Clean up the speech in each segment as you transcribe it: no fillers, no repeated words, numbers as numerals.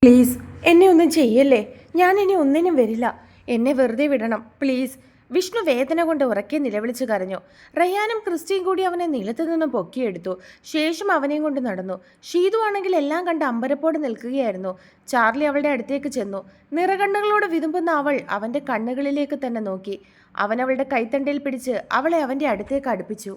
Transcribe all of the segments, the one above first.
Please എന്നെ ഒന്നും ചെയ്യല്ലേ. ഞാൻ ഇനി ഒന്നിനും വരില്ല. എന്നെ വെറുതെ വിടണം പ്ലീസ്. വിഷ്ണു വേദന കൊണ്ട് ഉറക്കെ നിലവിളിച്ചു കരഞ്ഞു. റയ്യാനും ക്രിസ്റ്റിയും കൂടി അവനെ നിലത്തു നിന്നും പൊക്കിയെടുത്തു. ശേഷം അവനെയും കൊണ്ട് നടന്നു. ഷീതു ആണെങ്കിൽ എല്ലാം കണ്ട് അമ്പരപ്പോടെ നിൽക്കുകയായിരുന്നു. ചാർലി അവളുടെ അടുത്തേക്ക് ചെന്നു. നിറകണ്ണുകളോട് വിതുമ്പുന്ന അവൾ അവൻ്റെ കണ്ണുകളിലേക്ക് തന്നെ നോക്കി. അവൻ അവളുടെ കൈത്തണ്ടയിൽ പിടിച്ച് അവളെ അവൻ്റെ അടുത്തേക്ക് അടുപ്പിച്ചു.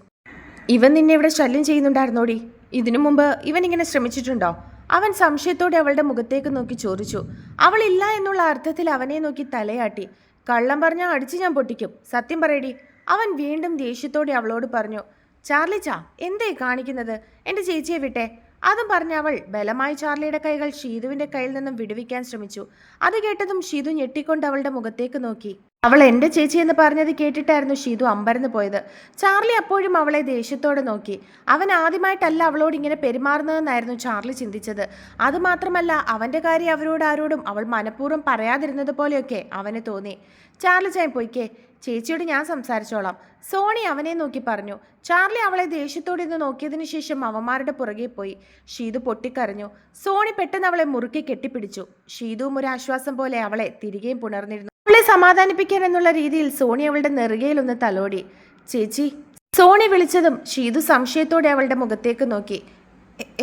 ഇവൻ നിന്നെ ഇവിടെ ശല്യം ചെയ്യുന്നുണ്ടായിരുന്നോടി? ഇതിനു മുമ്പ് ഇവൻ ഇങ്ങനെ ശ്രമിച്ചിട്ടുണ്ടോ? അവൻ സംശയത്തോടെ അവളുടെ മുഖത്തേക്ക് നോക്കി ചോദിച്ചു. അവളില്ല എന്നുള്ള അർത്ഥത്തിൽ അവനെ നോക്കി തലയാട്ടി. കള്ളം പറഞ്ഞാൽ അടിച്ച് ഞാൻ പൊട്ടിക്കും, സത്യം പറയടി. അവൻ വീണ്ടും ദേഷ്യത്തോടെ അവളോട് പറഞ്ഞു. ചാർലിച്ചാ, എന്തേ കാണിക്കുന്നത്? എൻ്റെ ചേച്ചിയെ വിട്ടെ. അതും പറഞ്ഞ അവൾ ബലമായി ചാർലിയുടെ കൈകൾ ഷീതുവിൻ്റെ കയ്യിൽ നിന്നും വിടുവിക്കാൻ ശ്രമിച്ചു. അത് കേട്ടതും ഷീതു ഞെട്ടിക്കൊണ്ട് അവളുടെ മുഖത്തേക്ക് നോക്കി. അവൾ എൻ്റെ ചേച്ചി എന്ന് പറഞ്ഞത് കേട്ടിട്ടായിരുന്നു ഷീതു അമ്പരന്ന് പോയത്. ചാർലി അപ്പോഴും അവളെ ദേഷ്യത്തോടെ നോക്കി. അവൻ ആദ്യമായിട്ടല്ല അവളോട് ഇങ്ങനെ പെരുമാറുന്നതെന്നായിരുന്നു ചാർലി ചിന്തിച്ചത്. അതുമാത്രമല്ല, അവൻ്റെ കാര്യം അവരോട് ആരോടും അവൾ മനഃപൂർവ്വം പറയാതിരുന്നത് പോലെയൊക്കെ അവന് തോന്നി. ചാർലി ചായ പൊയ്ക്കേ, ചേച്ചിയോട് ഞാൻ സംസാരിച്ചോളാം, സോണി അവനെ നോക്കി പറഞ്ഞു. ചാർലി അവളെ ദേഷ്യത്തോടെ ഇന്ന് നോക്കിയതിനു ശേഷം അവന്മാരുടെ പുറകെ പോയി. ഷീതു പൊട്ടിക്കരഞ്ഞു. സോണി പെട്ടെന്ന് അവളെ മുറുക്കി കെട്ടിപ്പിടിച്ചു. ഷീതുവും ഒരു ആശ്വാസം പോലെ അവളെ തിരികെയും പുണർന്നിരുന്നു. അവളെ സമാധാനിപ്പിക്കാൻ എന്നുള്ള രീതിയിൽ സോണി അവളുടെ നെറുകയിലൊന്ന് തലോടി. ചേച്ചി. സോണി വിളിച്ചതും ഷീതു സംശയത്തോടെ അവളുടെ മുഖത്തേക്ക് നോക്കി.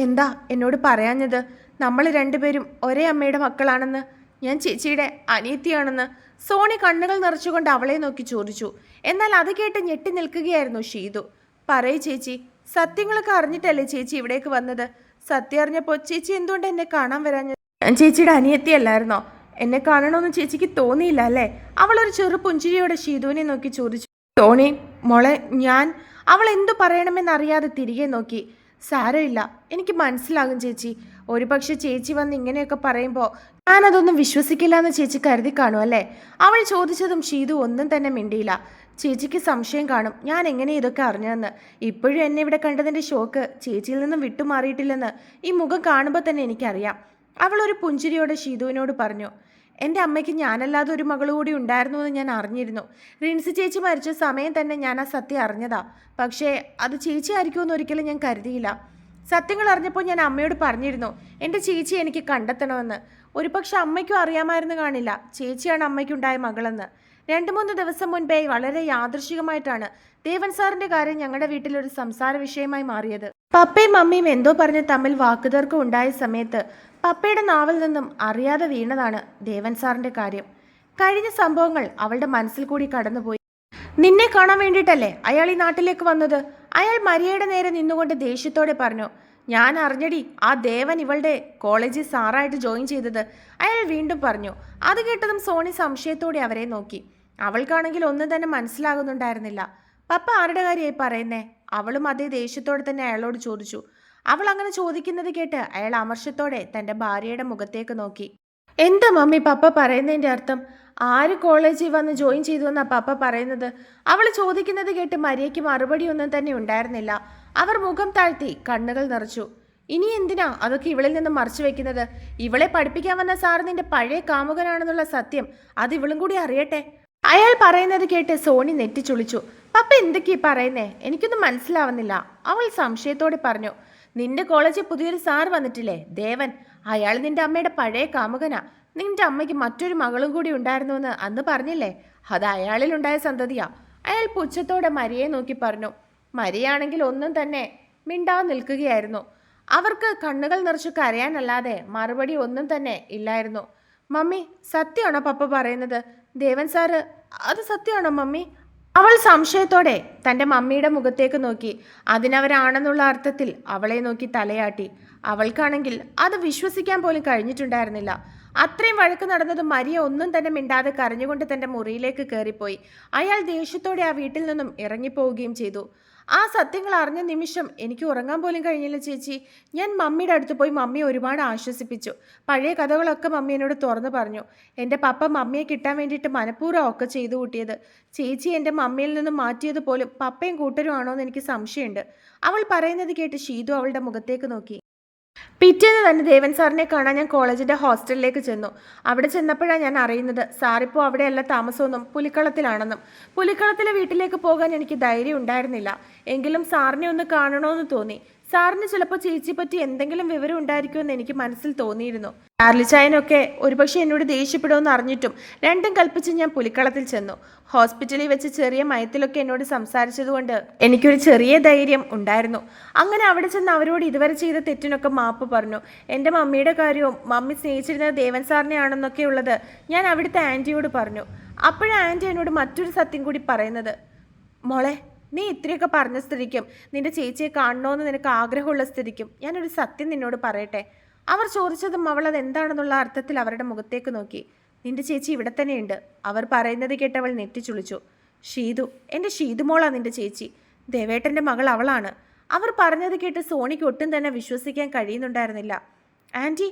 എന്താ എന്നോട് പറയാഞ്ഞത്? നമ്മൾ രണ്ടുപേരും ഒരേ അമ്മയുടെ മക്കളാണെന്ന്, ഞാൻ ചേച്ചിയുടെ അനിയത്തിയാണെന്ന് സോണി കണ്ണുകൾ നിറച്ചുകൊണ്ട് അവളെ നോക്കി ചോദിച്ചു. എന്നാൽ അത് കേട്ട് ഞെട്ടി നിൽക്കുകയായിരുന്നു ഷീതു. പറയ് ചേച്ചി, സത്യങ്ങളൊക്കെ അറിഞ്ഞിട്ടല്ലേ ചേച്ചി ഇവിടേക്ക് വന്നത്? സത്യം അറിഞ്ഞപ്പോൾ ചേച്ചി എന്തുകൊണ്ട് എന്നെ കാണാൻ വരാഞ്ഞത്? ഞാൻ ചേച്ചിയുടെ അനിയത്തിയല്ലായിരുന്നോ? എന്നെ കാണണമെന്ന് ചേച്ചിക്ക് തോന്നിയില്ല അല്ലേ? അവളൊരു ചെറു പുഞ്ചിരിയോടെ ഷീതുവിനെ നോക്കി ചോദിച്ചു. തോണി മോളെ, ഞാൻ അവൾ എന്തു പറയണമെന്നറിയാതെ തിരികെ നോക്കി. സാരമില്ല, എനിക്ക് മനസ്സിലാകും ചേച്ചി. ഒരുപക്ഷെ ചേച്ചി വന്ന് ഇങ്ങനെയൊക്കെ പറയുമ്പോൾ ഞാനതൊന്നും വിശ്വസിക്കില്ല എന്ന് ചേച്ചി കരുതി കാണും അല്ലേ? അവൾ ചോദിച്ചതും ഷീതു ഒന്നും തന്നെ മിണ്ടിയില്ല. ചേച്ചിക്ക് സംശയം കാണും ഞാൻ എങ്ങനെ ഇതൊക്കെ അറിഞ്ഞതെന്ന്. ഇപ്പോഴും എന്നെ ഇവിടെ കണ്ടതിൻ്റെ ഷോക്ക് ചേച്ചിയിൽ നിന്നും വിട്ടുമാറിയിട്ടില്ലെന്ന് ഈ മുഖം കാണുമ്പോൾ തന്നെ എനിക്കറിയാം. അവൾ ഒരു പുഞ്ചിരിയോടെ ഷീതുവിനോട് പറഞ്ഞു. എൻ്റെ അമ്മയ്ക്ക് ഞാനല്ലാതെ ഒരു മകൾ കൂടി ഉണ്ടായിരുന്നു എന്ന് ഞാൻ അറിഞ്ഞിരുന്നു. റിൻസി ചേച്ചി മരിച്ച സമയം തന്നെ ഞാൻ ആ സത്യം അറിഞ്ഞതാ. പക്ഷേ അത് ചേച്ചി ആയിരിക്കുമെന്ന് ഒരിക്കലും ഞാൻ കരുതിയില്ല. സത്യങ്ങൾ അറിഞ്ഞപ്പോൾ ഞാൻ അമ്മയോട് പറഞ്ഞിരുന്നു എൻ്റെ ചേച്ചി എനിക്ക് കണ്ടെത്തണമെന്ന്. ഒരുപക്ഷെ അമ്മയ്ക്കും അറിയാമായിരുന്നു കാണില്ല ചേച്ചിയാണ് അമ്മയ്ക്കുണ്ടായ മകളെന്ന്. 2-3 ദിവസം മുൻപേ വളരെ യാദൃശികമായിട്ടാണ് ദേവൻ സാറിൻ്റെ കാര്യം ഞങ്ങളുടെ വീട്ടിലൊരു സംസാര വിഷയമായി മാറിയത്. പപ്പയും മമ്മിയും എന്തോ പറഞ്ഞ് തമ്മിൽ വാക്കുതർക്കം ഉണ്ടായ സമയത്ത് പപ്പയുടെ നാവിൽ നിന്നും അറിയാതെ വീണതാണ് ദേവൻ സാറിൻ്റെ കാര്യം. കഴിഞ്ഞ സംഭവങ്ങൾ അവളുടെ മനസ്സിൽ കൂടി കടന്നുപോയി. നിന്നെ കാണാൻ വേണ്ടിയിട്ടല്ലേ അയാൾ ഈ നാട്ടിലേക്ക് വന്നത്? അയാൾ മരിയയുടെ നേരെ നിന്നുകൊണ്ട് ദേഷ്യത്തോടെ പറഞ്ഞു. ഞാൻ അറിഞ്ഞടി, ആ ദേവൻ ഇവളുടെ കോളേജിൽ സാറായിട്ട് ജോയിൻ ചെയ്തത്, അയാൾ വീണ്ടും പറഞ്ഞു. അത് കേട്ടതും സോണി സംശയത്തോടെ അവരെ നോക്കി. അവൾക്കാണെങ്കിൽ ഒന്നും തന്നെ മനസ്സിലാകുന്നുണ്ടായിരുന്നില്ല. പപ്പ ആരുടെ കാര്യമായി പറയുന്നേ? അവളും അതേ ദേഷ്യത്തോടെ തന്നെ അയാളോട് ചോദിച്ചു. അവൾ അങ്ങനെ ചോദിക്കുന്നത് കേട്ട് അയാൾ അമർഷത്തോടെ തൻ്റെ ഭാര്യയുടെ മുഖത്തേക്ക് നോക്കി. എന്താ മമ്മി പപ്പ പറയുന്നതിൻ്റെ അർത്ഥം? ആര് കോളേജിൽ വന്ന് ജോയിൻ ചെയ്തു എന്നാ പപ്പ പറയുന്നത്? അവൾ ചോദിക്കുന്നത് കേട്ട് മരിയയ്ക്ക് മറുപടി ഒന്നും തന്നെ ഉണ്ടായിരുന്നില്ല. അവർ മുഖം താഴ്ത്തി കണ്ണുകൾ നിറച്ചു. ഇനി എന്തിനാ അതൊക്കെ ഇവളിൽ നിന്നും മറച്ചു വെക്കുന്നത്? ഇവളെ പഠിപ്പിക്കാൻ വന്ന സാർ നിന്റെ പഴയ കാമുകനാണെന്നുള്ള സത്യം അത് ഇവളും കൂടി അറിയട്ടെ. അയാൾ പറയുന്നത് കേട്ട് സോണി നെറ്റിച്ചുളിച്ചു. പപ്പ എന്തൊക്കെയാ പറയുന്നേ? എനിക്കൊന്നും മനസ്സിലാവുന്നില്ല. അവൾ സംശയത്തോടെ പറഞ്ഞു. നിന്റെ കോളേജിൽ പുതിയൊരു സാർ വന്നിട്ടില്ലേ, ദേവൻ. അയാൾ നിന്റെ അമ്മയുടെ പഴയ കാമുകനാ. നിന്റെ അമ്മയ്ക്ക് മറ്റൊരു മകളും കൂടി ഉണ്ടായിരുന്നുവെന്ന് അന്ന് പറഞ്ഞില്ലേ? അത് അയാളിലുണ്ടായ സന്തതിയാ. അയാൾ പുച്ഛത്തോടെ മരിയെ നോക്കി പറഞ്ഞു. മരിയാണെങ്കിൽ ഒന്നും തന്നെ മിണ്ടാതെ നിൽക്കുകയായിരുന്നു. അവർക്ക് കണ്ണുകൾ നിറച്ചു കരയാനല്ലാതെ മറുപടി ഒന്നും തന്നെ ഇല്ലായിരുന്നു. മമ്മി, സത്യമാണോ പപ്പ പറയുന്നത്? ദേവൻ സാറ് അത് സത്യമാണോ മമ്മി? അവൾ സംശയത്തോടെ തൻ്റെ മമ്മിയുടെ മുഖത്തേക്ക് നോക്കി. അതിനവരാണെന്നുള്ള അർത്ഥത്തിൽ അവളെ നോക്കി തലയാട്ടി. അവൾക്കാണെങ്കിൽ അത് വിശ്വസിക്കാൻ പോലും കഴിഞ്ഞിട്ടുണ്ടായിരുന്നില്ല. അത്രയും വഴക്ക് നടന്നതും മരിയ ഒന്നും തന്നെ മിണ്ടാതെ കരഞ്ഞുകൊണ്ട് തൻ്റെ മുറിയിലേക്ക് കയറിപ്പോയി. അയാൾ ദേഷ്യത്തോടെ ആ വീട്ടിൽ നിന്നും ഇറങ്ങിപ്പോവുകയും ചെയ്തു. ആ സത്യങ്ങൾ അറിഞ്ഞ നിമിഷം എനിക്ക് ഉറങ്ങാൻ പോലും കഴിഞ്ഞില്ല ചേച്ചി. ഞാൻ മമ്മിയുടെ അടുത്ത് പോയി മമ്മിയെ ഒരുപാട് ആശ്വസിപ്പിച്ചു. പഴയ കഥകളൊക്കെ മമ്മി എന്നോട് തുറന്നു പറഞ്ഞു. എൻ്റെ പപ്പ മമ്മിയെ കിട്ടാൻ വേണ്ടിയിട്ട് മനഃപൂർവ്വം ഒക്കെ ചെയ്തു കൂട്ടിയത്. ചേച്ചി എൻ്റെ മമ്മിയിൽ നിന്നും മാറ്റിയത് പോലും പപ്പയും കൂട്ടരും ആണോ എന്ന് എനിക്ക് സംശയമുണ്ട്. അവൾ പറയുന്നത് കേട്ട് ഷീതു അവളുടെ മുഖത്തേക്ക് നോക്കി. പിറ്റേന്ന് തന്നെ ദേവൻ സാറിനെ കാണാൻ ഞാൻ കോളേജിൻ്റെ ഹോസ്റ്റലിലേക്ക് ചെന്നു. അവിടെ ചെന്നപ്പോഴാണ് ഞാൻ അറിയുന്നത് സാറിപ്പോൾ അവിടെയല്ല താമസമൊന്നും പുലിക്കളത്തിലാണെന്നും. പുലിക്കളത്തിലെ വീട്ടിലേക്ക് പോകാൻ എനിക്ക് ധൈര്യം ഉണ്ടായിരുന്നില്ല. എങ്കിലും സാറിനെ ഒന്ന് കാണണമെന്ന് തോന്നി. സാറിന് ചിലപ്പോൾ ചേച്ചിയെ പറ്റി എന്തെങ്കിലും വിവരം ഉണ്ടായിരിക്കുമെന്ന് എനിക്ക് മനസ്സിൽ തോന്നിയിരുന്നു. ചാർലിച്ചായനൊക്കെ ഒരുപക്ഷെ എന്നോട് ദേഷ്യപ്പെടുമെന്ന് അറിഞ്ഞിട്ടും രണ്ടും കൽപ്പിച്ച് ഞാൻ പുലിക്കളത്തിൽ ചെന്നു. ഹോസ്പിറ്റലിൽ വെച്ച് ചെറിയ മയത്തിലൊക്കെ എന്നോട് സംസാരിച്ചതുകൊണ്ട് എനിക്കൊരു ചെറിയ ധൈര്യം ഉണ്ടായിരുന്നു. അങ്ങനെ അവിടെ ചെന്ന് അവരോട് ഇതുവരെ ചെയ്ത തെറ്റിനൊക്കെ മാപ്പ് പറഞ്ഞു. എൻ്റെ മമ്മിയുടെ കാര്യവും മമ്മി സ്നേഹിച്ചിരുന്നത് ദേവൻ സാറിനെയാണെന്നൊക്കെ ഉള്ളത് ഞാൻ അവിടുത്തെ ആൻറ്റിയോട് പറഞ്ഞു. അപ്പോഴാണ് ആൻറ്റി എന്നോട് മറ്റൊരു സത്യം കൂടി പറയുന്നത്. മോളെ, നീ ഇത്രയൊക്കെ പറഞ്ഞ സ്ഥിതിക്കും നിന്റെ ചേച്ചിയെ കാണണമെന്ന് നിനക്ക് ആഗ്രഹമുള്ള സ്ഥിതിക്കും ഞാനൊരു സത്യം നിന്നോട് പറയട്ടെ. അവർ ചോദിച്ചതും അവൾ അത് എന്താണെന്നുള്ള അർത്ഥത്തിൽ അവരുടെ മുഖത്തേക്ക് നോക്കി. നിന്റെ ചേച്ചി ഇവിടെ തന്നെയുണ്ട്. അവർ പറയുന്നത് കേട്ട് അവൾ നെറ്റിച്ചുളിച്ചു. ഷീതു, എൻ്റെ ഷീതുമോളാ നിന്റെ ചേച്ചി. ദേവേട്ടൻ്റെ മകൾ അവളാണ്. അവർ പറഞ്ഞത് കേട്ട് സോണിക്ക് ഒട്ടും തന്നെ വിശ്വസിക്കാൻ കഴിയുന്നുണ്ടായിരുന്നില്ല. ആൻറ്റി,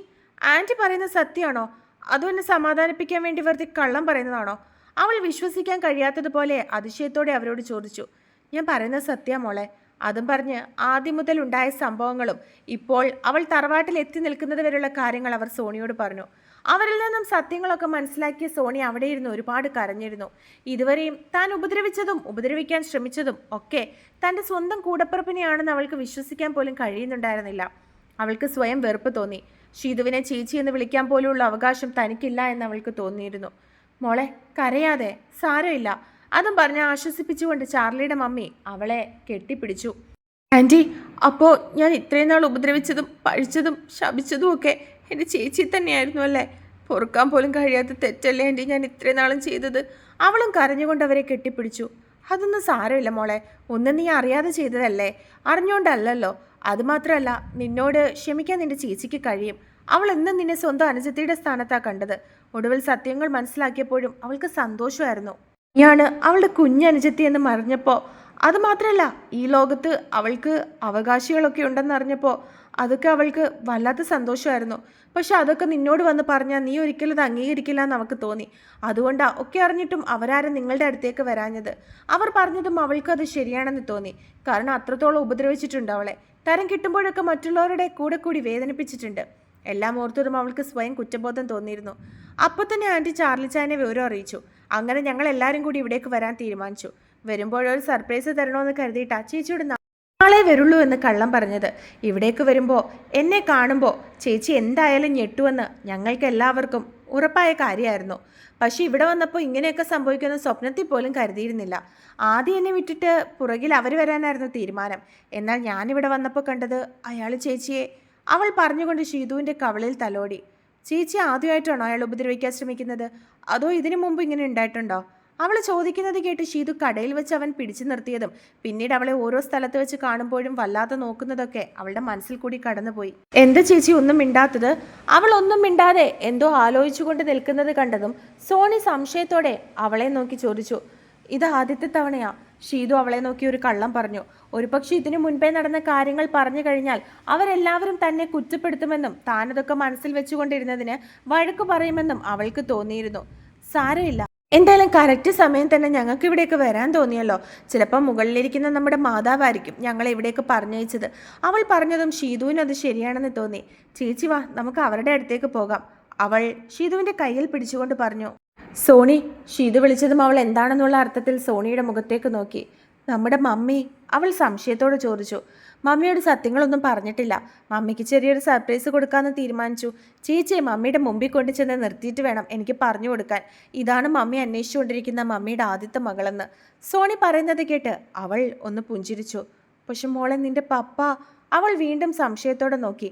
ആൻറ്റി പറയുന്നത് സത്യമാണോ? അതും എന്നെ സമാധാനിപ്പിക്കാൻ വേണ്ടി വെറുതെ കള്ളം പറയുന്നതാണോ? അവൾ വിശ്വസിക്കാൻ കഴിയാത്തതുപോലെ അതിശയത്തോടെ അവരോട് ചോദിച്ചു. ഞാൻ പറയുന്നത് സത്യ മോളെ. അതും പറഞ്ഞ് ആദ്യം മുതൽ ഉണ്ടായ സംഭവങ്ങളും ഇപ്പോൾ അവൾ തറവാട്ടിൽ എത്തി നിൽക്കുന്നത് വരെയുള്ള കാര്യങ്ങൾ അവർ സോണിയോട് പറഞ്ഞു. അവരിൽ നിന്നും സത്യങ്ങളൊക്കെ മനസ്സിലാക്കിയ സോണി അവിടെ ഇരുന്ന് ഒരുപാട് കരഞ്ഞിരുന്നു. ഇതുവരെയും താൻ ഉപദ്രവിച്ചതും ഉപദ്രവിക്കാൻ ശ്രമിച്ചതും ഒക്കെ തൻ്റെ സ്വന്തം കൂടപ്പിറപ്പിനെയാണെന്ന് അവൾക്ക് വിശ്വസിക്കാൻ പോലും കഴിയുന്നുണ്ടായിരുന്നില്ല. അവൾക്ക് സ്വയം വെറുപ്പ് തോന്നി. ഷീതുവിനെ ചേച്ചി എന്ന് വിളിക്കാൻ പോലുള്ള അവകാശം തനിക്കില്ല എന്ന് അവൾക്ക് തോന്നിയിരുന്നു. മോളെ, കരയാതെ, സാരമില്ല. അതും പറഞ്ഞ് ആശ്വസിപ്പിച്ചുകൊണ്ട് ചാർലിയുടെ മമ്മി അവളെ കെട്ടിപ്പിടിച്ചു. ആൻറ്റി, അപ്പോൾ ഞാൻ ഇത്രയും നാൾ ഉപദ്രവിച്ചതും പഴിച്ചതും ശപിച്ചതും ഒക്കെ എൻ്റെ ചേച്ചി തന്നെയായിരുന്നു അല്ലേ? പൊറുക്കാൻ പോലും കഴിയാത്ത തെറ്റല്ലേ ആൻറ്റി ഞാൻ ഇത്രയും നാളും ചെയ്തത്? അവളും കരഞ്ഞുകൊണ്ട് അവരെ കെട്ടിപ്പിടിച്ചു. അതൊന്നും സാരമില്ല മോളെ. ഒന്നും നീ അറിയാതെ ചെയ്തതല്ലേ, അറിഞ്ഞുകൊണ്ടല്ലല്ലോ. അതുമാത്രമല്ല, നിന്നോട് ക്ഷമിക്കാൻ നിന്റെ ചേച്ചിക്ക് കഴിയും. അവൾ എന്നും നിന്നെ സ്വന്തം അനുജത്തിയുടെ സ്ഥാനത്താണ് കണ്ടത്. ഒടുവിൽ സത്യങ്ങൾ മനസ്സിലാക്കിയപ്പോഴും അവൾക്ക് സന്തോഷമായിരുന്നു. നീയാണ് അവളുടെ കുഞ്ഞനുജത്തി എന്ന് അറിഞ്ഞപ്പോൾ, അതുമാത്രമല്ല ഈ ലോകത്ത് അവൾക്ക് അവകാശികളൊക്കെ ഉണ്ടെന്നറിഞ്ഞപ്പോൾ അതൊക്കെ അവൾക്ക് വല്ലാത്ത സന്തോഷമായിരുന്നു. പക്ഷെ അതൊക്കെ നിന്നോട് വന്ന് പറഞ്ഞാൽ നീ ഒരിക്കലും അത് അംഗീകരിക്കില്ല എന്ന് അവൾക്ക് തോന്നി. അതുകൊണ്ടാണ് ഒക്കെ അറിഞ്ഞിട്ടും അവരാരും നിങ്ങളുടെ അടുത്തേക്ക് വരാഞ്ഞത്. അവർ പറഞ്ഞതും അവൾക്കത് ശരിയാണെന്ന് തോന്നി. കാരണം അത്രത്തോളം ഉപദ്രവിച്ചിട്ടുണ്ട് അവളെ. തരം കിട്ടുമ്പോഴൊക്കെ മറ്റുള്ളവരുടെ കൂടെ കൂടി വേദനിപ്പിച്ചിട്ടുണ്ട്. എല്ലാം ഓർത്തതും അവൾക്ക് സ്വയം കുറ്റബോധം തോന്നിയിരുന്നു. അപ്പോൾ തന്നെ ആൻറ്റി ചാർലിച്ചായനെ വിവരം അറിയിച്ചു. അങ്ങനെ ഞങ്ങൾ എല്ലാവരും കൂടി ഇവിടേക്ക് വരാൻ തീരുമാനിച്ചു. വരുമ്പോഴൊരു സർപ്രൈസ് തരണമെന്ന് കരുതിയിട്ടാ ചേച്ചിയോട് നാളെ വരുള്ളൂ എന്ന് കള്ളം പറഞ്ഞത്. ഇവിടേക്ക് വരുമ്പോൾ എന്നെ കാണുമ്പോൾ ചേച്ചി എന്തായാലും ഞെട്ടുമെന്ന് ഞങ്ങൾക്ക് എല്ലാവർക്കും ഉറപ്പായ കാര്യമായിരുന്നു. പക്ഷെ ഇവിടെ വന്നപ്പോൾ ഇങ്ങനെയൊക്കെ സംഭവിക്കുന്ന സ്വപ്നത്തിൽ പോലും കരുതിയിരുന്നില്ല. ആദ്യം എന്നെ വിട്ടിട്ട് പുറകിൽ അവർ വരാനായിരുന്നു തീരുമാനം. എന്നാൽ ഞാനിവിടെ വന്നപ്പോൾ കണ്ടത് അയാൾ ചേച്ചിയെ. അവൾ പറഞ്ഞുകൊണ്ട് ഷീതുവിൻ്റെ കവളിൽ തലോടി. ചേച്ചി ആദ്യമായിട്ടാണോ അയാൾ ഉപദ്രവിക്കാൻ ശ്രമിക്കുന്നത്? അതോ ഇതിനു മുമ്പ് ഇങ്ങനെ ഉണ്ടായിട്ടുണ്ടോ? അവൾ ചോദിക്കുന്നത് കേട്ട് ഷീതു കടയിൽ വെച്ച് അവൻ പിടിച്ചു നിർത്തിയതും പിന്നീട് അവളെ ഓരോ സ്ഥലത്ത് വെച്ച് കാണുമ്പോഴും വല്ലാതെ നോക്കുന്നതൊക്കെ അവളുടെ മനസ്സിൽ കൂടി കടന്നുപോയി. എന്താ ചേച്ചി ഒന്നും മിണ്ടാത്തത്? അവൾ ഒന്നും മിണ്ടാതെ എന്തോ ആലോചിച്ചുകൊണ്ട് നിൽക്കുന്നത് കണ്ടതും സോണി സംശയത്തോടെ അവളെ നോക്കി ചോദിച്ചു. ഇത് ആദ്യത്തെ തവണയാ? ഷീതു അവളെ നോക്കി ഒരു കള്ളം പറഞ്ഞു. ഒരുപക്ഷെ ഇതിനു മുൻപേ നടന്ന കാര്യങ്ങൾ പറഞ്ഞു കഴിഞ്ഞാൽ അവരെല്ലാവരും തന്നെ കുറ്റപ്പെടുത്തുമെന്നും താനതൊക്കെ മനസ്സിൽ വെച്ചുകൊണ്ടിരുന്നതിന് വഴക്കു പറയുമെന്നും അവൾക്ക് തോന്നിയിരുന്നു. സാരമില്ല, എന്തായാലും കറക്റ്റ് സമയം തന്നെ ഞങ്ങൾക്ക് ഇവിടേക്ക് വരാൻ തോന്നിയല്ലോ. ചിലപ്പോൾ മുകളിലിരിക്കുന്ന നമ്മുടെ മാതാവായിരിക്കും ഞങ്ങളെ ഇവിടേക്ക് പറഞ്ഞയച്ചത്. അവൾ പറഞ്ഞതും ഷീതുവിനത് ശരിയാണെന്ന് തോന്നി. ചേച്ചി വാ, നമുക്ക് അവരുടെ അടുത്തേക്ക് പോകാം. അവൾ ഷീതുവിൻ്റെ കയ്യിൽ പിടിച്ചുകൊണ്ട് പറഞ്ഞു. സോണി, ഷീതു വിളിച്ചതും അവൾ എന്താണെന്നുള്ള അർത്ഥത്തിൽ സോണിയുടെ മുഖത്തേക്ക് നോക്കി. നമ്മുടെ മമ്മി? അവൾ സംശയത്തോടെ ചോദിച്ചു. മമ്മിയോട് സത്യങ്ങളൊന്നും പറഞ്ഞിട്ടില്ല. മമ്മിക്ക് ചെറിയൊരു സർപ്രൈസ് കൊടുക്കാമെന്ന് തീരുമാനിച്ചു. ചേച്ചിയെ മമ്മിയുടെ മുമ്പിൽ കൊണ്ട് ചെന്ന് നിർത്തിയിട്ട് വേണം എനിക്ക് പറഞ്ഞു കൊടുക്കാൻ. ഇതാണ് മമ്മി അന്വേഷിച്ചുകൊണ്ടിരിക്കുന്ന മമ്മിയുടെ ആദ്യത്തെ മകളെന്ന്. സോണി പറയുന്നത് കേട്ട് അവൾ ഒന്ന് പുഞ്ചിരിച്ചു. പക്ഷെ മോളെ, നിന്റെ പപ്പ? അവൾ വീണ്ടും സംശയത്തോടെ നോക്കി.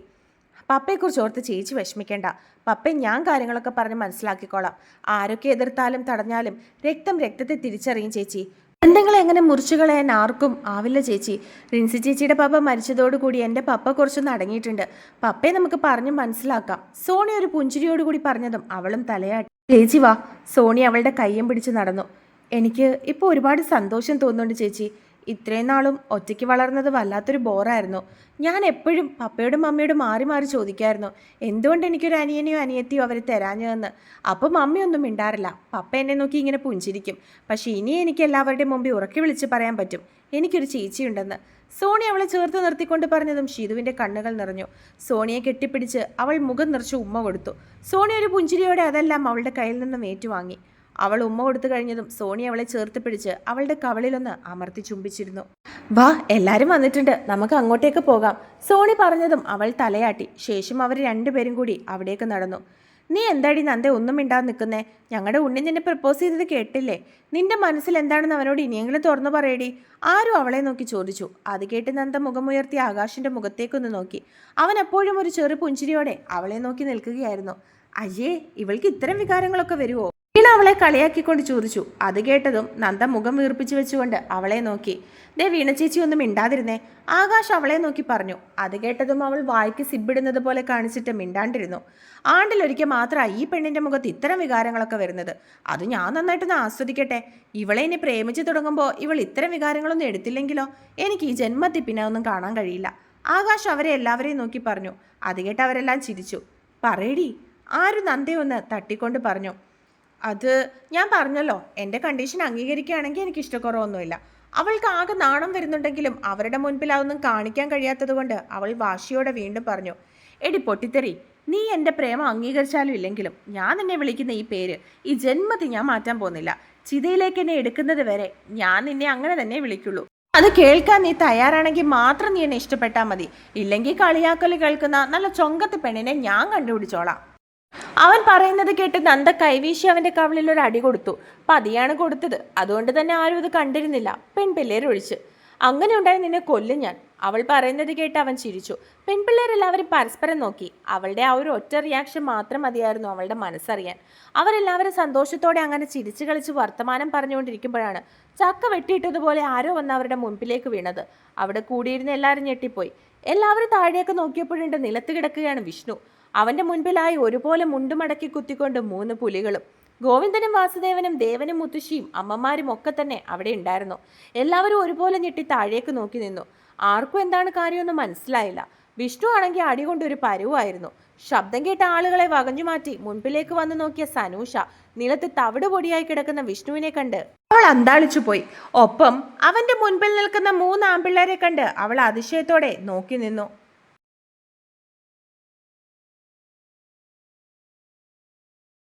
പപ്പയെക്കുറിച്ച് ഓർത്ത് ചേച്ചി വിഷമിക്കേണ്ട. പപ്പയെ ഞാൻ കാര്യങ്ങളൊക്കെ പറഞ്ഞ് മനസ്സിലാക്കിക്കോളാം. ആരൊക്കെ എതിർത്താലും തടഞ്ഞാലും രക്തത്തെ തിരിച്ചറിയും ചേച്ചി. ബന്ധങ്ങളെ എങ്ങനെ മുറിച്ചു കളയാൻ ആർക്കും ആവില്ല ചേച്ചി. റിൻസി ചേച്ചിയുടെ പപ്പ മരിച്ചതോടുകൂടി എൻ്റെ പപ്പ കുറച്ചൊന്ന് അടങ്ങിയിട്ടുണ്ട്. പപ്പയെ നമുക്ക് പറഞ്ഞ് മനസ്സിലാക്കാം. സോണി ഒരു പുഞ്ചിരിയോടുകൂടി പറഞ്ഞതും അവളും തലയാട്ടി. ചേച്ചി വാ. സോണി അവളുടെ കയ്യും പിടിച്ച് നടന്നു. എനിക്ക് ഇപ്പോൾ ഒരുപാട് സന്തോഷം തോന്നുന്നുണ്ട് ചേച്ചി. ഇത്രയും നാളും ഒറ്റയ്ക്ക് വളർന്നത് വല്ലാത്തൊരു ബോറായിരുന്നു. ഞാൻ എപ്പോഴും പപ്പയോടും മമ്മിയോടും മാറി മാറി ചോദിക്കായിരുന്നു എന്തുകൊണ്ട് എനിക്കൊരു അനിയനെയോ അനിയത്തിയോ അവർ തരാഞ്ഞതെന്ന്. അപ്പോൾ മമ്മിയൊന്നും മിണ്ടാറില്ല. പപ്പ എന്നെ നോക്കി ഇങ്ങനെ പുഞ്ചിരിക്കും. പക്ഷേ ഇനി എനിക്ക് എല്ലാവരുടെയും മുമ്പിൽ ഉറക്കി വിളിച്ച് പറയാൻ പറ്റും എനിക്കൊരു ചേച്ചിയുണ്ടെന്ന്. സോണി അവളെ ചേർത്ത് നിർത്തിക്കൊണ്ട് പറഞ്ഞതും ഷീതുവിൻ്റെ കണ്ണുകൾ നിറഞ്ഞു. സോണിയെ കെട്ടിപ്പിടിച്ച് അവൾ മുഖം നിറച്ച് ഉമ്മ കൊടുത്തു. സോണി ഒരു പുഞ്ചിരിയോടെ അതെല്ലാം അവളുടെ കയ്യിൽ നിന്നും ഏറ്റുവാങ്ങി. അവൾ ഉമ്മ കൊടുത്തു കഴിഞ്ഞതും സോണി അവളെ ചേർത്ത് പിടിച്ച് അവളുടെ കവളിലൊന്ന് അമർത്തി ചുംബിച്ചിരുന്നു. വാ, എല്ലാരും വന്നിട്ടുണ്ട്, നമുക്ക് അങ്ങോട്ടേക്ക് പോകാം. സോണി പറഞ്ഞതും അവൾ തലയാട്ടി. ശേഷം അവർ രണ്ടുപേരും കൂടി അവിടേക്ക് നടന്നു. നീ എന്താടി നന്ദ ഒന്നും മിണ്ടാതെ നിൽക്കുന്നേ? ഞങ്ങളുടെ ഉണ്ണി നിന്നെ പ്രപ്പോസ് ചെയ്തത് കേട്ടില്ലേ? നിന്റെ മനസ്സിൽ എന്താണെന്ന് അവനോട് ഇനിയെങ്കിലും തുറന്നു പറയടി. ആരും അവളെ നോക്കി ചോദിച്ചു. അത് കേട്ട് നന്ദ മുഖമുയർത്തി ആകാശിന്റെ മുഖത്തേക്കൊന്ന് നോക്കി. അവൻ എപ്പോഴും ഒരു ചെറു പുഞ്ചിരിയോടെ അവളെ നോക്കി നിൽക്കുകയായിരുന്നു. അയ്യേ, ഇവൾക്ക് ഇത്തരം വികാരങ്ങളൊക്കെ വരുമോ? വീണ അവളെ കളിയാക്കിക്കൊണ്ട് ചോദിച്ചു. അത് കേട്ടതും നന്ദ മുഖം വീർപ്പിച്ചു വെച്ചുകൊണ്ട് അവളെ നോക്കി. ദേ വീണ ചേച്ചി ഒന്നും മിണ്ടാതിരുന്നേ, ആകാശ് അവളെ നോക്കി പറഞ്ഞു. അത് കേട്ടതും അവൾ വായ്ക്ക് സിബിടുന്നത് പോലെ കാണിച്ചിട്ട് മിണ്ടാണ്ടിരുന്നു. ആണ്ടിലൊരിക്കൽ മാത്രമാണ് ഈ പെണ്ണിന്റെ മുഖത്ത് ഇത്തരം വികാരങ്ങളൊക്കെ വരുന്നത്. അത് ഞാൻ നന്നായിട്ടൊന്ന് ആസ്വദിക്കട്ടെ. ഇവളെ ഇനി പ്രേമിച്ചു തുടങ്ങുമ്പോൾ ഇവൾ ഇത്തരം വികാരങ്ങളൊന്നും എടുത്തില്ലെങ്കിലോ? എനിക്ക് ഈ ജന്മത്തിൽ പിന്നെ ഒന്നും കാണാൻ കഴിയില്ല. ആകാശ് അവരെ എല്ലാവരെയും നോക്കി പറഞ്ഞു. അത് കേട്ട് അവരെല്ലാം ചിരിച്ചു. പറയടി, ആരും നന്ദയൊന്ന് തട്ടിക്കൊണ്ട് പറഞ്ഞു. അത് ഞാൻ പറഞ്ഞല്ലോ, എൻ്റെ കണ്ടീഷൻ അംഗീകരിക്കുകയാണെങ്കിൽ എനിക്ക് ഇഷ്ടക്കുറവൊന്നുമില്ല. അവൾക്ക് ആകെ നാണം വരുന്നുണ്ടെങ്കിലും അവരുടെ മുൻപിൽ അതൊന്നും കാണിക്കാൻ കഴിയാത്തത് കൊണ്ട് അവൾ വാശിയോടെ വീണ്ടും പറഞ്ഞു. എടി പൊട്ടിത്തെറി, നീ എൻ്റെ പ്രേമം അംഗീകരിച്ചാലും ഇല്ലെങ്കിലും ഞാൻ നിന്നെ വിളിക്കുന്ന ഈ പേര് ഈ ജന്മത്തിൽ ഞാൻ മാറ്റാൻ പോകുന്നില്ല. ചിതയിലേക്ക് എന്നെ എടുക്കുന്നത് വരെ ഞാൻ നിന്നെ അങ്ങനെ തന്നെ വിളിക്കുള്ളൂ. അത് കേൾക്കാൻ നീ തയ്യാറാണെങ്കിൽ മാത്രം നീ എന്നെ ഇഷ്ടപ്പെട്ടാൽ മതി. ഇല്ലെങ്കിൽ കളിയാക്കല് കേൾക്കുന്ന നല്ല ചൊങ്കത്ത് പെണ്ണിനെ ഞാൻ കണ്ടുപിടിച്ചോളാം. അവൻ പറയുന്നത് കേട്ട് നന്ദ കൈവീശി അവന്റെ കവിളിൽ ഒരു അടി കൊടുത്തു. പതിയാണ് കൊടുത്തത്, അതുകൊണ്ട് തന്നെ ആരും ഇത് കണ്ടിരുന്നില്ല, പെൺപിള്ളേരൊഴിച്ച്. അങ്ങനെ ഉണ്ടായി നിന്നെ കൊല്ലും ഞാൻ. അവൾ പറയുന്നത് കേട്ട് അവൻ ചിരിച്ചു. പെൺപിള്ളേരെല്ലാവരും പരസ്പരം നോക്കി. അവളുടെ ആ ഒരു ഒറ്റ റിയാക്ഷൻ മാത്രം മതിയായിരുന്നു അവളുടെ മനസ്സറിയാൻ. അവരെല്ലാവരും സന്തോഷത്തോടെ അങ്ങനെ ചിരിച്ചു കളിച്ച് വർത്തമാനം പറഞ്ഞുകൊണ്ടിരിക്കുമ്പോഴാണ് ചക്ക വെട്ടിയിട്ടതുപോലെ ആരോ വന്ന് അവരുടെ മുൻപിലേക്ക് വീണത്. അവിടെ കൂടിയിരുന്ന എല്ലാവരും ഞെട്ടിപ്പോയി. എല്ലാവരും താഴേക്ക് നോക്കിയപ്പോഴുണ്ട് നിലത്ത് കിടക്കുകയാണ് വിഷ്ണു. അവന്റെ മുൻപിലായി ഒരുപോലെ മുണ്ടുമടക്കി കുത്തിക്കൊണ്ട് 3 പുലികളും. ഗോവിന്ദനും വാസുദേവനും ദേവനും മുത്തശ്ശിയും അമ്മമാരും ഒക്കെ തന്നെ അവിടെ ഉണ്ടായിരുന്നു. എല്ലാവരും ഒരുപോലെ ഞെട്ടി താഴേക്ക് നോക്കി നിന്നു. ആർക്കും എന്താണ് കാര്യമൊന്നും മനസ്സിലായില്ല. വിഷ്ണു ആണെങ്കിൽ അടികൊണ്ടൊരു പരുവായിരുന്നു. ശബ്ദം കേട്ട ആളുകളെ വകഞ്ഞു മാറ്റി മുൻപിലേക്ക് വന്ന് നോക്കിയ സനൂഷ നിലത്ത് തവിട് പൊടിയായി കിടക്കുന്ന വിഷ്ണുവിനെ കണ്ട് അവൾ അന്താളിച്ചു പോയി. ഒപ്പം അവന്റെ മുൻപിൽ നിൽക്കുന്ന 3 ആൺപിള്ളേരെ കണ്ട് അവൾ അതിശയത്തോടെ നോക്കി നിന്നു.